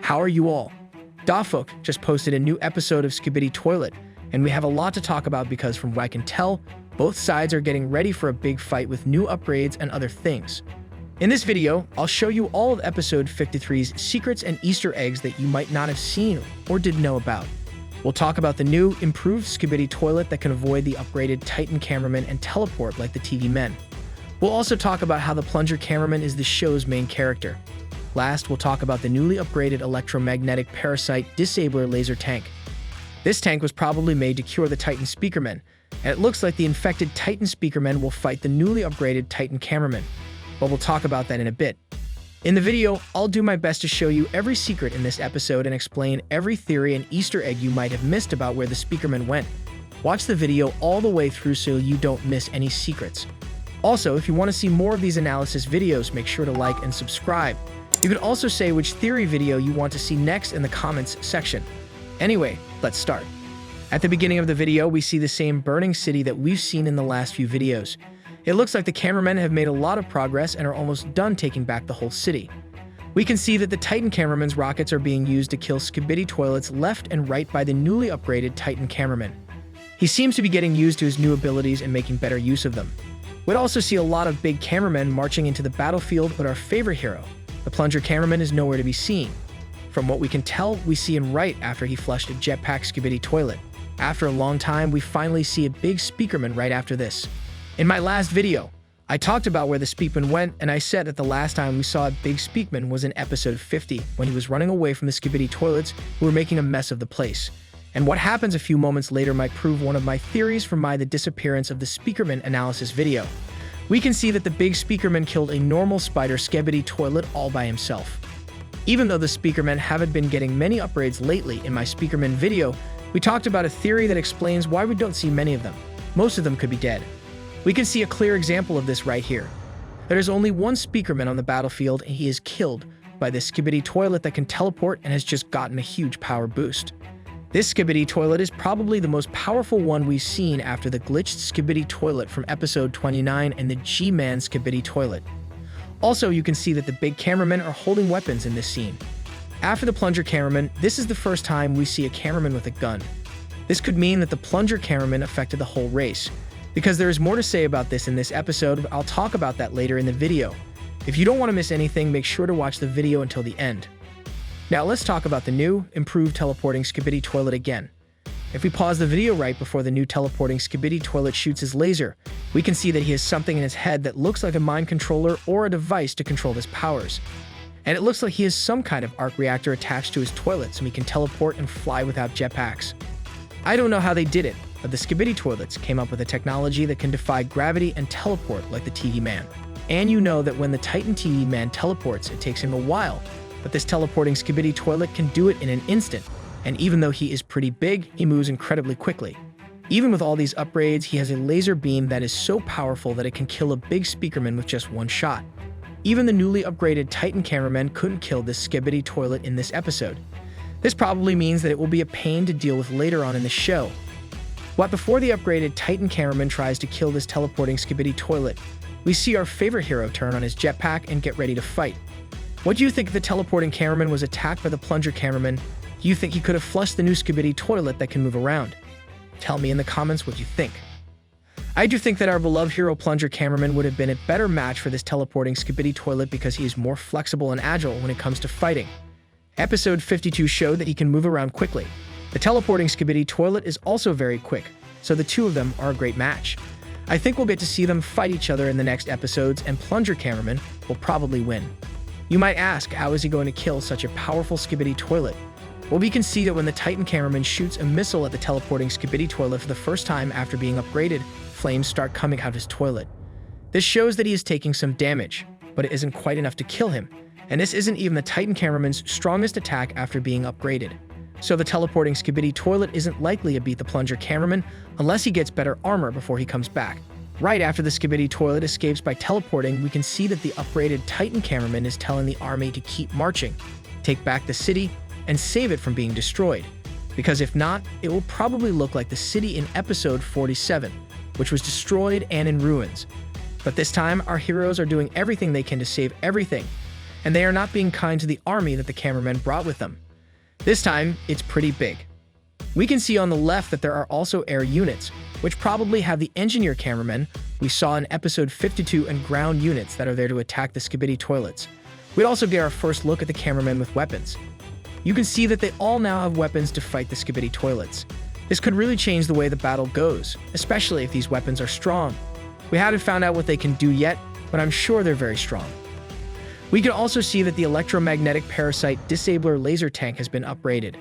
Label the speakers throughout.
Speaker 1: How are you all? Dafuk just posted a new episode of Skibidi Toilet, and we have a lot to talk about because from what I can tell, both sides are getting ready for a big fight with new upgrades and other things. In this video, I'll show you all of episode 53's secrets and Easter eggs that you might not have seen or didn't know about. We'll talk about the new, improved Skibidi Toilet that can avoid the upgraded Titan Cameraman and teleport like the TV men. We'll also talk about how the Plunger Cameraman is the show's main character. Last, we'll talk about the newly upgraded electromagnetic parasite disabler laser tank. This tank was probably made to cure the Titan Speakermen, and it looks like the infected Titan Speakermen will fight the newly upgraded Titan Cameraman. But we'll talk about that in a bit. In the video, I'll do my best to show you every secret in this episode and explain every theory and Easter egg you might have missed about where the Speakermen went. Watch the video all the way through so you don't miss any secrets. Also, if you want to see more of these analysis videos, make sure to like and subscribe. You can also say which theory video you want to see next in the comments section. Anyway, let's start. At the beginning of the video, we see the same burning city that we've seen in the last few videos. It looks like the cameramen have made a lot of progress and are almost done taking back the whole city. We can see that the Titan Cameraman's rockets are being used to kill Skibidi Toilets left and right by the newly upgraded Titan Cameraman. He seems to be getting used to his new abilities and making better use of them. We'd also see a lot of big cameramen marching into the battlefield, but our favorite hero, the Plunger Cameraman, is nowhere to be seen. From what we can tell, we see him right after he flushed a jetpack Skibidi Toilet. After a long time, we finally see a big Speakerman right after this. In my last video, I talked about where the Speakman went, and I said that the last time we saw a big Speakman was in episode 50, when he was running away from the Skibidi Toilets, who were making a mess of the place. And what happens a few moments later might prove one of my theories from the disappearance of the Speakerman analysis video. We can see that the big Speakerman killed a normal spider Skibidi Toilet all by himself. Even though the Speakermen haven't been getting many upgrades lately, in my Speakerman video, we talked about a theory that explains why we don't see many of them. Most of them could be dead. We can see a clear example of this right here. There is only one Speakerman on the battlefield, and he is killed by this Skibidi Toilet that can teleport and has just gotten a huge power boost. This Skibidi Toilet is probably the most powerful one we've seen after the glitched Skibidi Toilet from episode 29 and the G-Man Skibidi Toilet. Also, you can see that the big cameramen are holding weapons in this scene. After the Plunger Cameraman, this is the first time we see a cameraman with a gun. This could mean that the Plunger Cameraman affected the whole race. Because there is more to say about this in this episode, I'll talk about that later in the video. If you don't want to miss anything, make sure to watch the video until the end. Now let's talk about the new, improved teleporting Skibidi Toilet again. If we pause the video right before the new teleporting Skibidi Toilet shoots his laser, we can see that he has something in his head that looks like a mind controller or a device to control his powers. And it looks like he has some kind of arc reactor attached to his toilet so he can teleport and fly without jetpacks. I don't know how they did it, but the Skibidi Toilets came up with a technology that can defy gravity and teleport like the TV man. And you know that when the Titan TV man teleports, it takes him a while, but this teleporting Skibidi Toilet can do it in an instant, and even though he is pretty big, he moves incredibly quickly. Even with all these upgrades, he has a laser beam that is so powerful that it can kill a big Speakerman with just one shot. Even the newly upgraded Titan Cameraman couldn't kill this Skibidi Toilet in this episode. This probably means that it will be a pain to deal with later on in the show. But before the upgraded Titan Cameraman tries to kill this teleporting Skibidi Toilet, we see our favorite hero turn on his jetpack and get ready to fight. What do you think if the teleporting cameraman was attacked by the Plunger Cameraman? Do you think he could have flushed the new Skibidi Toilet that can move around? Tell me in the comments what you think. I do think that our beloved hero Plunger Cameraman would have been a better match for this teleporting Skibidi Toilet because he is more flexible and agile when it comes to fighting. Episode 52 showed that he can move around quickly. The teleporting Skibidi Toilet is also very quick, so the two of them are a great match. I think we'll get to see them fight each other in the next episodes, and Plunger Cameraman will probably win. You might ask, how is he going to kill such a powerful Skibidi Toilet? Well, we can see that when the Titan Cameraman shoots a missile at the teleporting Skibidi Toilet for the first time after being upgraded, flames start coming out of his toilet. This shows that he is taking some damage, but it isn't quite enough to kill him, and this isn't even the Titan Cameraman's strongest attack after being upgraded. So the teleporting Skibidi Toilet isn't likely to beat the Plunger Cameraman unless he gets better armor before he comes back. Right after the Skibidi Toilet escapes by teleporting, we can see that the upgraded Titan Cameraman is telling the army to keep marching, take back the city, and save it from being destroyed. Because if not, it will probably look like the city in episode 47, which was destroyed and in ruins. But this time, our heroes are doing everything they can to save everything. and they are not being kind to the army that the cameramen brought with them. This time, it's pretty big. We can see on the left that there are also air units, which probably have the engineer cameramen we saw in episode 52 and ground units that are there to attack the Skibidi Toilets. We'd also get our first look at the cameramen with weapons. You can see that they all now have weapons to fight the Skibidi Toilets. This could really change the way the battle goes, especially if these weapons are strong. We haven't found out what they can do yet, but I'm sure they're very strong. We can also see that the electromagnetic parasite disabler laser tank has been upgraded.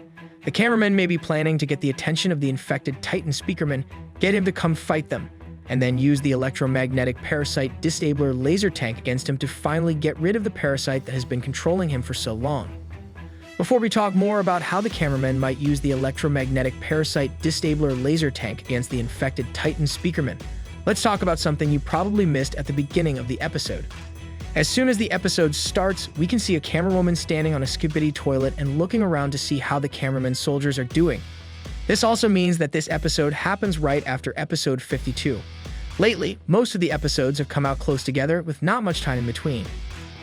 Speaker 1: The cameramen may be planning to get the attention of the infected Titan speakerman, get him to come fight them, and then use the electromagnetic parasite disabler laser tank against him to finally get rid of the parasite that has been controlling him for so long. Before we talk more about how the cameramen might use the electromagnetic parasite disabler laser tank against the infected Titan speakerman, let's talk about something you probably missed at the beginning of the episode. As soon as the episode starts, we can see a camerawoman standing on a Skibidi toilet and looking around to see how the cameraman soldiers are doing. This also means that this episode happens right after episode 52. Lately, most of the episodes have come out close together with not much time in between.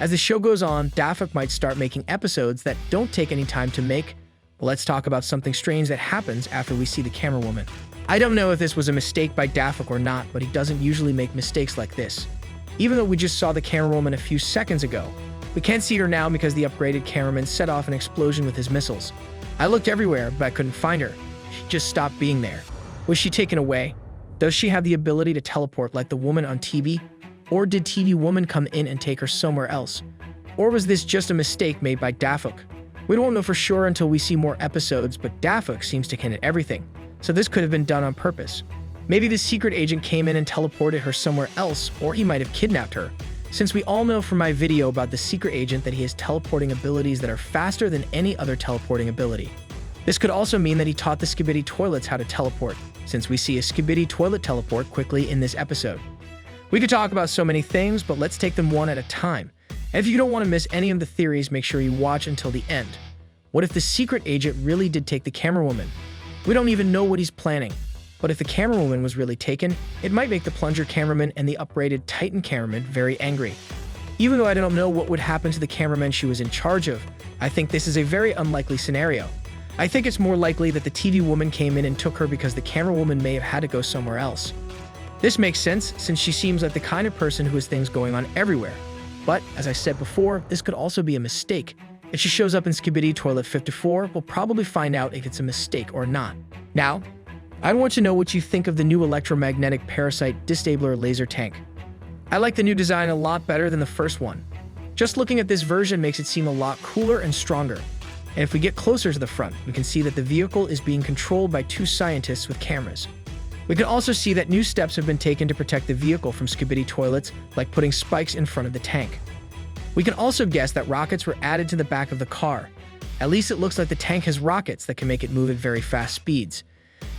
Speaker 1: As the show goes on, Dafuq might start making episodes that don't take any time to make. But let's talk about something strange that happens after we see the camerawoman. I don't know if this was a mistake by Dafuq or not, but he doesn't usually make mistakes like this. Even though we just saw the camerawoman a few seconds ago, we can't see her now because the upgraded cameraman set off an explosion with his missiles. I looked everywhere, but I couldn't find her. She just stopped being there. Was she taken away? Does she have the ability to teleport like the woman on TV? Or did TV Woman come in and take her somewhere else? Or was this just a mistake made by Dafuq? We won't know for sure until we see more episodes, but Dafuq seems to hint at everything, so this could have been done on purpose. Maybe the secret agent came in and teleported her somewhere else, or he might have kidnapped her, since we all know from my video about the secret agent that he has teleporting abilities that are faster than any other teleporting ability. This could also mean that he taught the Skibidi Toilets how to teleport, since we see a Skibidi Toilet teleport quickly in this episode. We could talk about so many things, but let's take them one at a time. And if you don't want to miss any of the theories, make sure you watch until the end. What if the secret agent really did take the camerawoman? We don't even know what he's planning. But if the camerawoman was really taken, it might make the Plunger Cameraman and the upgraded Titan Cameraman very angry. Even though I don't know what would happen to the cameraman she was in charge of, I think this is a very unlikely scenario. I think it's more likely that the TV woman came in and took her because the camerawoman may have had to go somewhere else. This makes sense since she seems like the kind of person who has things going on everywhere. But, as I said before, this could also be a mistake. If she shows up in Skibidi Toilet 54, we'll probably find out if it's a mistake or not. Now, I want to know what you think of the new electromagnetic parasite disabler laser tank. I like the new design a lot better than the first one. Just looking at this version makes it seem a lot cooler and stronger. And if we get closer to the front, we can see that the vehicle is being controlled by two scientists with cameras. We can also see that new steps have been taken to protect the vehicle from Skibidi Toilets, like putting spikes in front of the tank. We can also guess that rockets were added to the back of the car. At least it looks like the tank has rockets that can make it move at very fast speeds.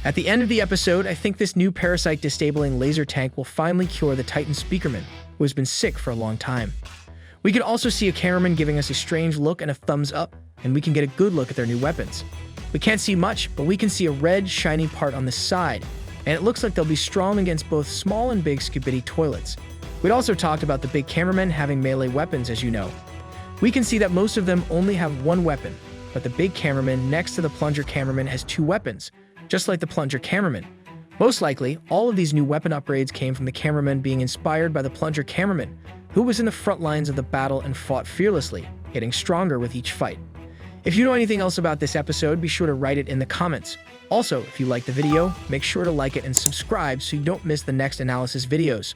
Speaker 1: At the end of the episode, I think this new parasite disabling laser tank will finally cure the Titan speakerman, who has been sick for a long time. We can also see a cameraman giving us a strange look and a thumbs up, and we can get a good look at their new weapons. We can't see much, but we can see a red, shiny part on the side, and it looks like they'll be strong against both small and big Skibidi Toilets. We'd also talked about the big cameramen having melee weapons, as you know. We can see that most of them only have one weapon, but the big cameraman next to the Plunger Cameraman has two weapons, just like the Plunger Cameraman. Most likely, all of these new weapon upgrades came from the cameraman being inspired by the Plunger Cameraman, who was in the front lines of the battle and fought fearlessly, getting stronger with each fight. If you know anything else about this episode, be sure to write it in the comments. Also, if you liked the video, make sure to like it and subscribe so you don't miss the next analysis videos.